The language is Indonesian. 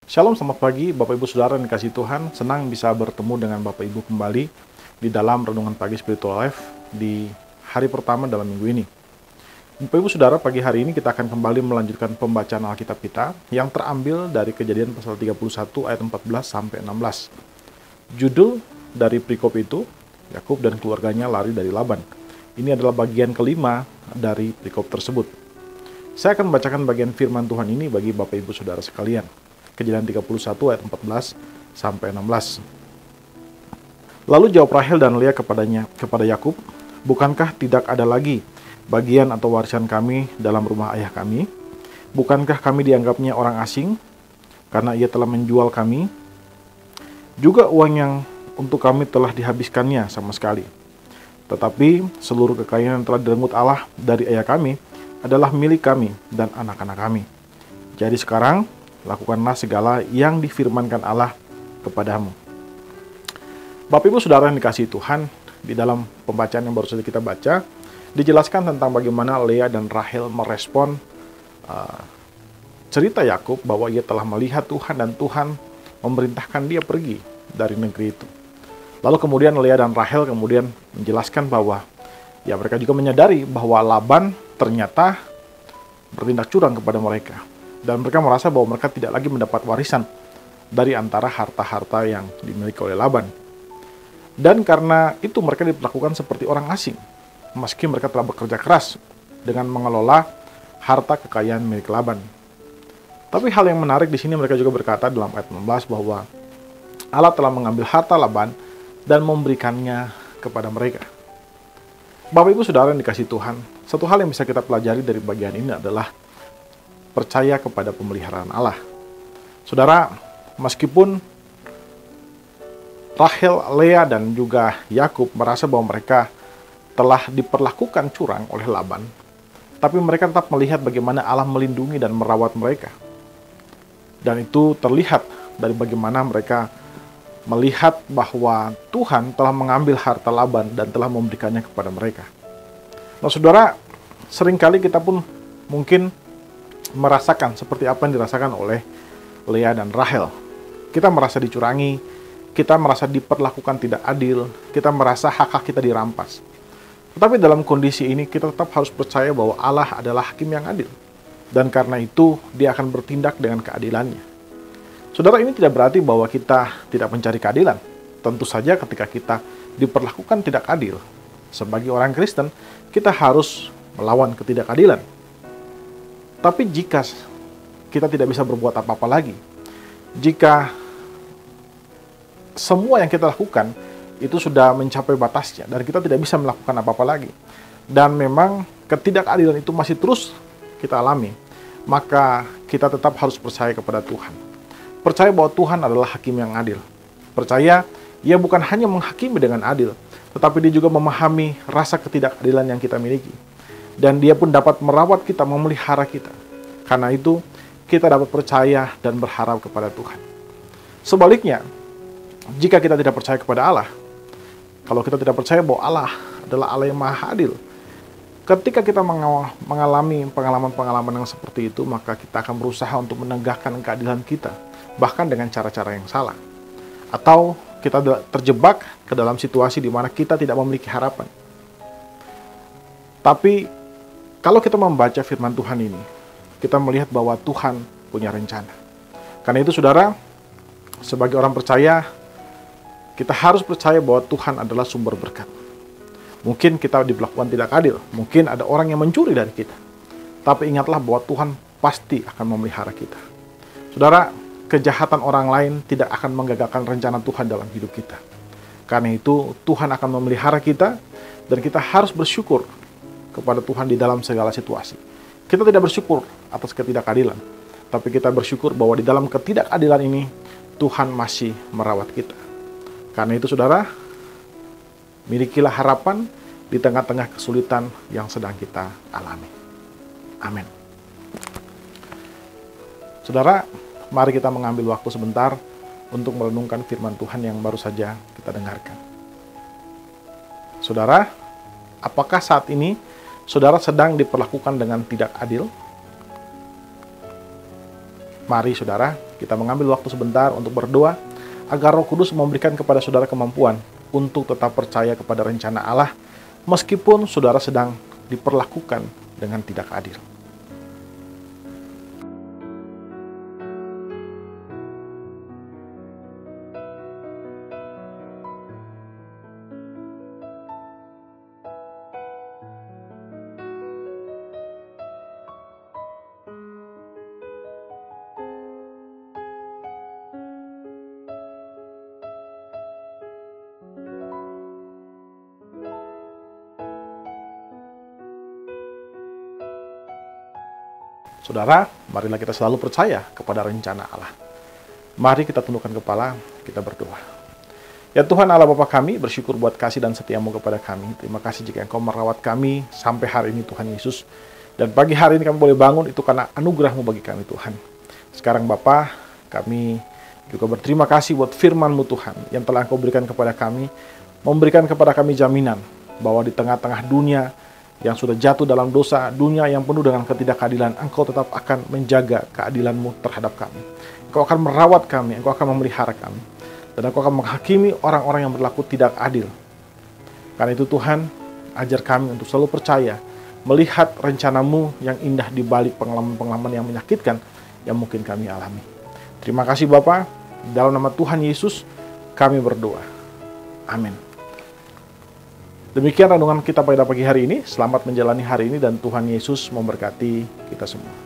Shalom, selamat pagi Bapak Ibu Saudara yang dikasihi Tuhan. Senang bisa bertemu dengan Bapak Ibu kembali di dalam Renungan Pagi Spiritual Life di hari pertama dalam minggu ini. Bapak Ibu Saudara, pagi hari ini kita akan kembali melanjutkan pembacaan Alkitab kita yang terambil dari Kejadian pasal 31 ayat 14 sampai 16. Judul dari perikop itu, Yakub dan keluarganya lari dari Laban. Ini adalah bagian kelima dari perikop tersebut. Saya akan membacakan bagian firman Tuhan ini bagi Bapak Ibu Saudara sekalian. Kejadian 31 ayat 14 sampai 16. Lalu jawab Rahel dan Lea kepada Yakub, "Bukankah tidak ada lagi bagian atau warisan kami dalam rumah ayah kami? Bukankah kami dianggapnya orang asing karena ia telah menjual kami? Juga uang yang untuk kami telah dihabiskannya sama sekali. Tetapi seluruh kekayaan yang telah direnggut Allah dari ayah kami adalah milik kami dan anak-anak kami. Jadi sekarang lakukanlah segala yang difirmankan Allah kepadamu." Bapak Ibu Saudara yang dikasihi Tuhan, di dalam pembacaan yang baru saja kita baca, dijelaskan tentang bagaimana Lea dan Rahel merespon cerita Yakub bahwa ia telah melihat Tuhan dan Tuhan memerintahkan dia pergi dari negeri itu. Lalu kemudian Lea dan Rahel kemudian menjelaskan bahwa ya mereka juga menyadari bahwa Laban ternyata bertindak curang kepada mereka. Dan mereka merasa bahwa mereka tidak lagi mendapat warisan dari antara harta-harta yang dimiliki oleh Laban. Dan karena itu mereka diperlakukan seperti orang asing, meski mereka telah bekerja keras dengan mengelola harta kekayaan milik Laban. Tapi hal yang menarik di sini mereka juga berkata dalam ayat 16 bahwa Allah telah mengambil harta Laban dan memberikannya kepada mereka. Bapak Ibu Saudara yang dikasihi Tuhan, satu hal yang bisa kita pelajari dari bagian ini adalah percaya kepada pemeliharaan Allah. Saudara, meskipun Rahel, Lea, dan juga Yakub merasa bahwa mereka telah diperlakukan curang oleh Laban, tapi mereka tetap melihat bagaimana Allah melindungi dan merawat mereka. Dan itu terlihat dari bagaimana mereka melihat bahwa Tuhan telah mengambil harta Laban dan telah memberikannya kepada mereka. Nah, saudara, seringkali kita pun mungkin merasakan seperti apa yang dirasakan oleh Lea dan Rahel. Kita merasa dicurangi, kita merasa diperlakukan tidak adil, kita merasa hak-hak kita dirampas. Tetapi dalam kondisi ini kita tetap harus percaya bahwa Allah adalah hakim yang adil. Dan karena itu dia akan bertindak dengan keadilannya. Saudara, ini tidak berarti bahwa kita tidak mencari keadilan. Tentu saja ketika kita diperlakukan tidak adil, sebagai orang Kristen, kita harus melawan ketidakadilan. Tapi jika kita tidak bisa berbuat apa-apa lagi, jika semua yang kita lakukan itu sudah mencapai batasnya dan kita tidak bisa melakukan apa-apa lagi, dan memang ketidakadilan itu masih terus kita alami, maka kita tetap harus percaya kepada Tuhan. Percaya bahwa Tuhan adalah hakim yang adil. Percaya ia bukan hanya menghakimi dengan adil, tetapi dia juga memahami rasa ketidakadilan yang kita miliki. Dan dia pun dapat merawat kita, memelihara kita. Karena itu, kita dapat percaya dan berharap kepada Tuhan. Sebaliknya, jika kita tidak percaya kepada Allah, kalau kita tidak percaya bahwa Allah adalah Allah yang maha adil, ketika kita mengalami pengalaman-pengalaman yang seperti itu, maka kita akan berusaha untuk menegakkan keadilan kita, bahkan dengan cara-cara yang salah. Atau kita terjebak ke dalam situasi di mana kita tidak memiliki harapan. Tapi kalau kita membaca firman Tuhan ini, kita melihat bahwa Tuhan punya rencana. Karena itu saudara, sebagai orang percaya, kita harus percaya bahwa Tuhan adalah sumber berkat. Mungkin kita diperlakukan tidak adil, mungkin ada orang yang mencuri dari kita. Tapi ingatlah bahwa Tuhan pasti akan memelihara kita. Saudara, kejahatan orang lain tidak akan menggagalkan rencana Tuhan dalam hidup kita. Karena itu, Tuhan akan memelihara kita, dan kita harus bersyukur kepada Tuhan di dalam segala situasi. Kita tidak bersyukur atas ketidakadilan, tapi kita bersyukur bahwa di dalam ketidakadilan ini, Tuhan masih merawat kita. Karena itu saudara, milikilah harapan di tengah-tengah kesulitan yang sedang kita alami. Amin. Saudara, mari kita mengambil waktu sebentar untuk merenungkan firman Tuhan yang baru saja kita dengarkan. Saudara, apakah saat ini saudara sedang diperlakukan dengan tidak adil? Mari saudara, kita mengambil waktu sebentar untuk berdoa agar Roh Kudus memberikan kepada saudara kemampuan untuk tetap percaya kepada rencana Allah meskipun saudara sedang diperlakukan dengan tidak adil. Saudara, marilah kita selalu percaya kepada rencana Allah. Mari kita tundukkan kepala, kita berdoa. Ya Tuhan Allah Bapa kami, bersyukur buat kasih dan setiamu kepada kami. Terima kasih jika Engkau merawat kami sampai hari ini Tuhan Yesus. Dan pagi hari ini kami boleh bangun, itu karena anugerah-Mu bagi kami Tuhan. Sekarang Bapa, kami juga berterima kasih buat firman-Mu Tuhan, yang telah Engkau berikan kepada kami, memberikan kepada kami jaminan, bahwa di tengah-tengah dunia yang sudah jatuh dalam dosa, dunia yang penuh dengan ketidakadilan, Engkau tetap akan menjaga keadilan-Mu terhadap kami. Engkau akan merawat kami, Engkau akan memelihara kami. Dan Engkau akan menghakimi orang-orang yang berlaku tidak adil. Karena itu Tuhan, ajar kami untuk selalu percaya, melihat rencana-Mu yang indah di balik pengalaman-pengalaman yang menyakitkan yang mungkin kami alami. Terima kasih Bapa, dalam nama Tuhan Yesus kami berdoa. Amin. Demikian renungan kita pada pagi hari ini. Selamat menjalani hari ini dan Tuhan Yesus memberkati kita semua.